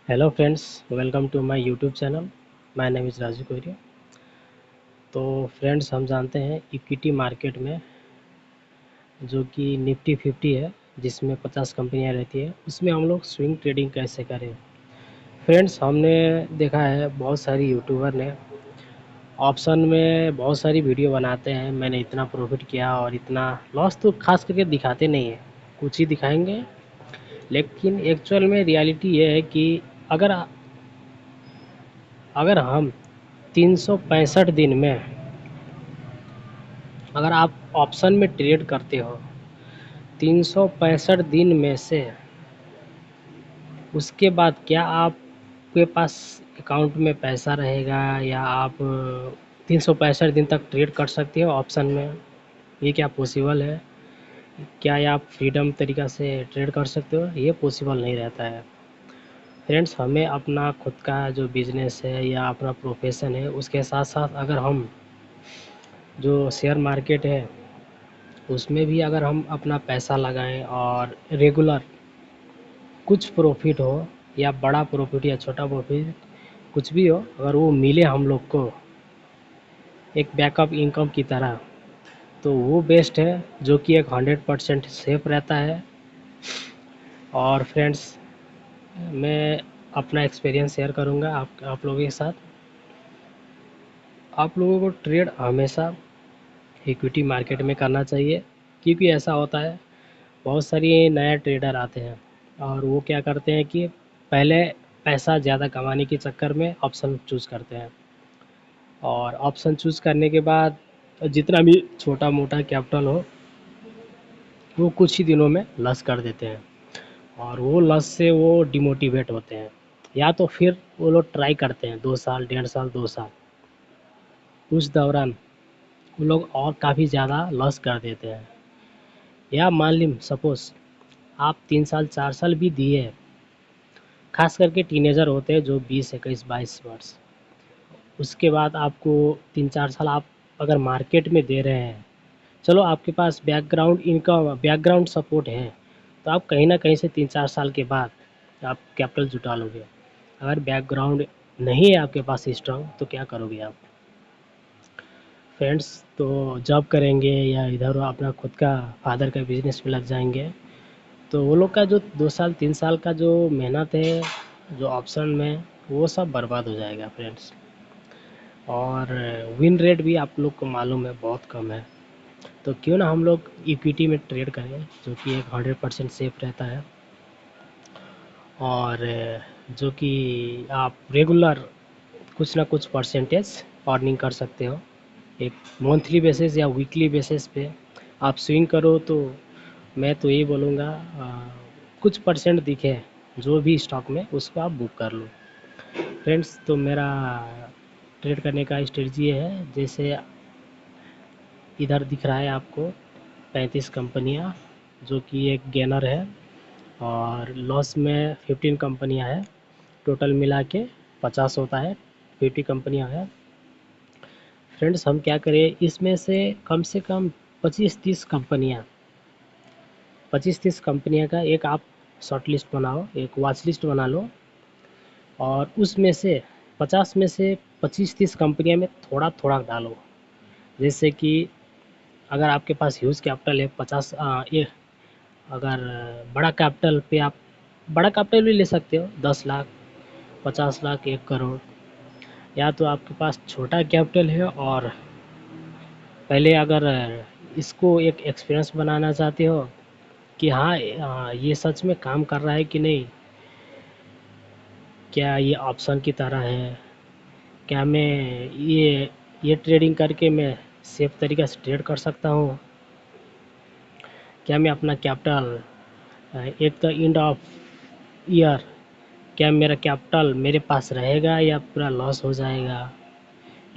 Hello friends, welcome to my YouTube channel. My name is Raju Kohri. तो friends, हम जानते हैं इक्विटी मार्केट में जो कि निफ्टी 50 है, जिसमें 50 कंपनियां रहती है, उसमें हम लोग स्विंग ट्रेडिंग कैसे करें। फ्रेंड्स, हमने देखा है बहुत सारी यूट्यूबर ने ऑप्शन में बहुत सारी वीडियो बनाते हैं, मैंने इतना प्रॉफिट किया और इतना लॉस, तो खास करके दिखाते नहीं हैं, कुछ ही दिखाएंगे। लेकिन एक्चुअल में रियलिटी ये है कि अगर अगर हम 365 दिन में अगर आप ऑप्शन में ट्रेड करते हो, 365 दिन में से उसके बाद क्या आपके पास अकाउंट में पैसा रहेगा, या आप 365 दिन तक ट्रेड कर सकते हो ऑप्शन में? ये क्या पॉसिबल है? क्या ये आप फ्रीडम तरीक़ा से ट्रेड कर सकते हो? ये पॉसिबल नहीं रहता है। फ्रेंड्स, हमें अपना खुद का जो बिज़नेस है या अपना प्रोफेशन है, उसके साथ साथ अगर हम जो शेयर मार्केट है उसमें भी अगर हम अपना पैसा लगाएं और रेगुलर कुछ प्रॉफिट हो, या बड़ा प्रॉफिट या छोटा प्रॉफिट कुछ भी हो, अगर वो मिले हम लोग को एक बैकअप इनकम की तरह, तो वो बेस्ट है, जो कि एक 100% सेफ रहता है। और फ्रेंड्स, मैं अपना एक्सपीरियंस शेयर करूँगा आप लोगों के साथ। आप लोगों को ट्रेड हमेशा इक्विटी मार्केट में करना चाहिए, क्योंकि ऐसा होता है बहुत सारी नए ट्रेडर आते हैं और वो क्या करते हैं कि पहले पैसा ज़्यादा कमाने के चक्कर में ऑप्शन चूज़ करते हैं, और ऑप्शन चूज़ करने के बाद जितना भी छोटा मोटा कैपिटल हो, वो कुछ ही दिनों में लॉस कर देते हैं, और वो लॉस से वो डिमोटिवेट होते हैं, या तो फिर वो लोग ट्राई करते हैं 2 साल, 1.5 साल, 2 साल, उस दौरान वो लोग और काफ़ी ज़्यादा लॉस कर देते हैं। या मान लीजिए सपोज़ आप 3 साल 4 साल भी दिए, खास करके टीनेजर होते हैं जो 20, 21, 22 वर्ष, उसके बाद आपको 3 4 साल आप अगर मार्केट में दे रहे हैं, चलो आपके पास बैकग्राउंड इनकम, बैकग्राउंड सपोर्ट है, तो आप कहीं ना कहीं से 3 4 साल के बाद आप कैपिटल जुटा लोगे। अगर बैकग्राउंड नहीं है आपके पास स्ट्रांग, तो क्या करोगे आप? फ्रेंड्स, तो जॉब करेंगे या इधर अपना खुद का फादर का बिजनेस में लग जाएंगे, तो वो लोग का जो 2 साल 3 साल का जो मेहनत है, जो ऑप्शन में, वो सब बर्बाद हो जाएगा फ्रेंड्स। और विन रेट भी आप लोग को मालूम है बहुत कम है। तो क्यों ना हम लोग इक्विटी में ट्रेड करें, जो कि एक 100% सेफ रहता है, और जो कि आप रेगुलर कुछ ना कुछ परसेंटेज अर्निंग कर सकते हो। एक मंथली बेसिस या वीकली बेसिस पे आप स्विंग करो, तो मैं तो यही बोलूँगा, कुछ परसेंट दिखे जो भी स्टॉक में, उसको आप बुक कर लो। फ्रेंड्स, तो मेरा ट्रेड करने का स्ट्रेटजी है, जैसे इधर दिख रहा है आपको 35 कंपनियां, जो कि एक गेनर है, और लॉस में 15 कंपनियां हैं, टोटल मिला के 50 होता है, 50 कंपनियां हैं। फ्रेंड्स, हम क्या करें, इसमें से कम 25 30 कंपनियां, 25 30 कंपनियां का एक आप शॉर्ट लिस्ट बनाओ, एक वॉच लिस्ट बना लो, और उसमें से 50 में से 25 30 कंपनियां में थोड़ा थोड़ा डालो। जैसे कि अगर आपके पास ह्यूज कैपिटल है 50, ये अगर बड़ा कैपिटल पे आप बड़ा कैपिटल भी ले सकते हो, 10 लाख, 50 लाख, 1 करोड़। या तो आपके पास छोटा कैपिटल है और पहले अगर इसको एक एक्सपीरियंस बनाना चाहते हो कि हाँ, ये सच में काम कर रहा है कि नहीं, क्या ये ऑप्शन की तरह है, क्या मैं ये ट्रेडिंग करके मैं सेफ तरीके से ट्रेड कर सकता हूँ, क्या मैं अपना capital at the end of year, क्या मेरा कैपिटल मेरे पास रहेगा या पूरा लॉस हो जाएगा।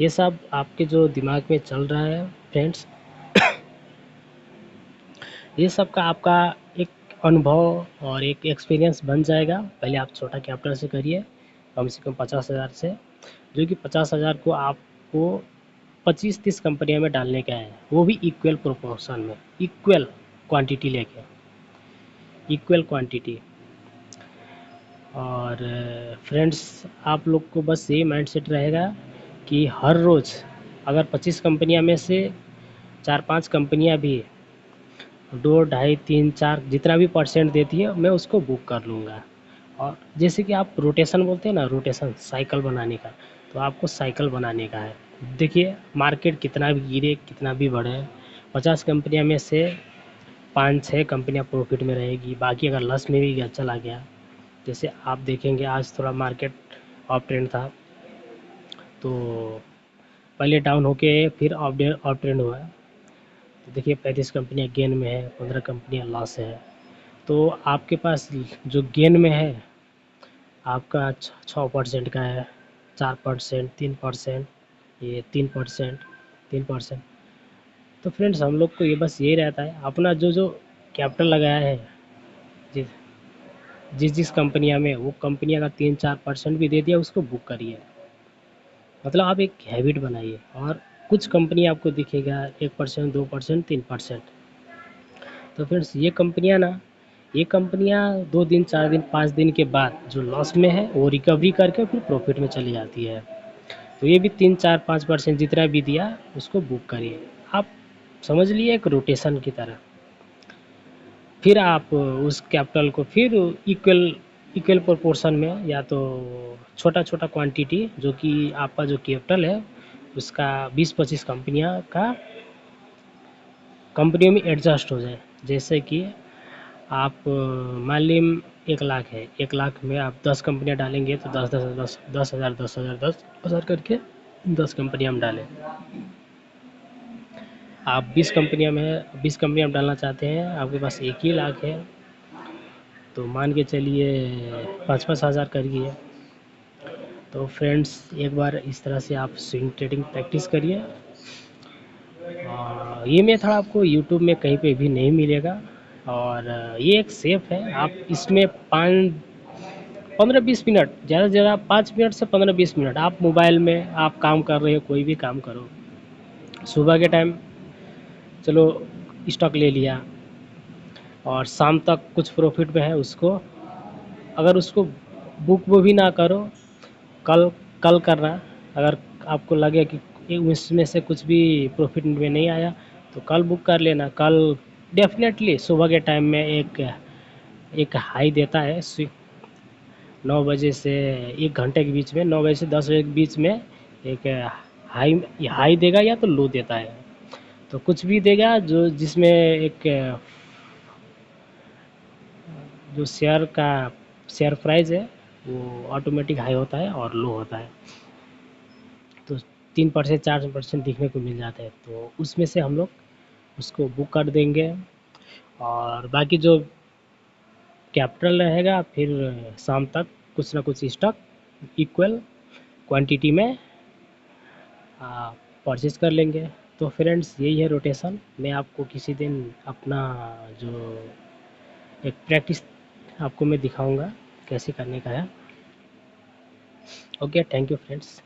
ये सब आपके जो दिमाग में चल रहा है फ्रेंड्स, ये सब का आपका एक अनुभव और एक एक्सपीरियंस बन जाएगा। पहले आप छोटा कैपिटल से करिए, कम से कम 50,000 से, जो कि 50,000 को आपको 25 30 कंपनियों में डालने का है, वो भी इक्वल प्रोपोर्शन में, इक्वल क्वांटिटी लेके, इक्वल क्वांटिटी। और फ्रेंड्स, आप लोग को बस यही माइंडसेट रहेगा कि हर रोज़ अगर 25 कंपनियां में से 4-5 कंपनियां भी 2, ढाई, 3, 4 जितना भी परसेंट देती है मैं उसको बुक कर लूँगा। और जैसे कि आप रोटेशन बोलते हैं ना, रोटेशन साइकिल बनाने का, तो आपको साइकिल बनाने का है। देखिए मार्केट कितना भी गिरे कितना भी बढ़े, 50 कंपनियां में से 5-6 कंपनियां प्रॉफिट में रहेगी, बाकी अगर लॉस में भी चला गया, जैसे आप देखेंगे आज थोड़ा मार्केट अप ट्रेंड था, तो पहले डाउन होके फिर अप ट्रेंड हुआ। तो देखिए 35 कंपनियां गेन में है, 15 कंपनियां लॉस है। तो आपके पास जो गेन में है आपका 6% का है, 4%, 3%, ये 3%, 3%। तो फ्रेंड्स हम लोग को ये बस यही रहता है, अपना जो जो कैपिटल लगाया है जिस जिस जिस कंपनियां में, वो कंपनी अगर 3-4% भी दे दिया उसको बुक करिए। मतलब आप एक हैबिट बनाइए, और कुछ कंपनी आपको दिखेगा 1%, 2%, 3%। तो फ्रेंड्स ये कंपनियां 2 दिन, 4 दिन, 5 दिन के बाद जो लॉस में है वो रिकवरी करके फिर प्रॉफिट में चली जाती है। तो ये भी 3-4-5% जितना भी दिया उसको बुक करिए। आप समझ लिए एक रोटेशन की तरह। फिर आप उस कैपिटल को फिर इक्वल इक्वल प्रोपोर्शन में, या तो छोटा छोटा क्वांटिटी, जो कि आपका जो कैपिटल है उसका 20-25 कंपनियों में एडजस्ट हो जाए। जैसे कि आप मान लीजिए 1 लाख है, 1 लाख में आप 10 कंपनियां डालेंगे तो 10,000, 10,000, 10,000 करके 10 कंपनियां हम डालें। आप 20 कंपनियां आप डालना चाहते हैं, आपके पास 1 ही लाख है, तो मान के चलिए 5-5 हज़ार करिए। तो फ्रेंड्स एक बार इस तरह से आप स्विंग ट्रेडिंग प्रैक्टिस करिए। ये मेथड आपको यूट्यूब में कहीं पे भी नहीं मिलेगा, और ये एक सेफ है। आप इसमें 15-20 मिनट, ज़्यादा से ज़्यादा 5 मिनट से 15-20 मिनट आप मोबाइल में आप काम कर रहे हो, कोई भी काम करो, सुबह के टाइम चलो स्टॉक ले लिया, और शाम तक कुछ प्रॉफिट में है उसको, अगर उसको बुक वो भी ना करो, कल कल करना। अगर आपको लगे कि इसमें से कुछ भी प्रॉफिट में नहीं आया तो कल बुक कर लेना। कल डेफिनेटली सुबह के टाइम में एक हाई देता है, 9 बजे से 1 घंटे के बीच में, 9 बजे से 10 बजे के बीच में एक हाई हाई देगा, या तो लो देता है। तो कुछ भी देगा जो जिसमें एक जो शेयर प्राइस है वो ऑटोमेटिक हाई होता है और लो होता है। तो 3%, 4% दिखने को मिल जाता है, तो उसमें से हम लोग उसको बुक कर देंगे। और बाकी जो कैपिटल रहेगा फिर शाम तक कुछ ना कुछ स्टॉक इक्वल क्वांटिटी में परचेज कर लेंगे। तो फ्रेंड्स यही है रोटेशन। मैं आपको किसी दिन अपना जो एक प्रैक्टिस आपको मैं दिखाऊंगा कैसे करने का है। Okay, thank you friends.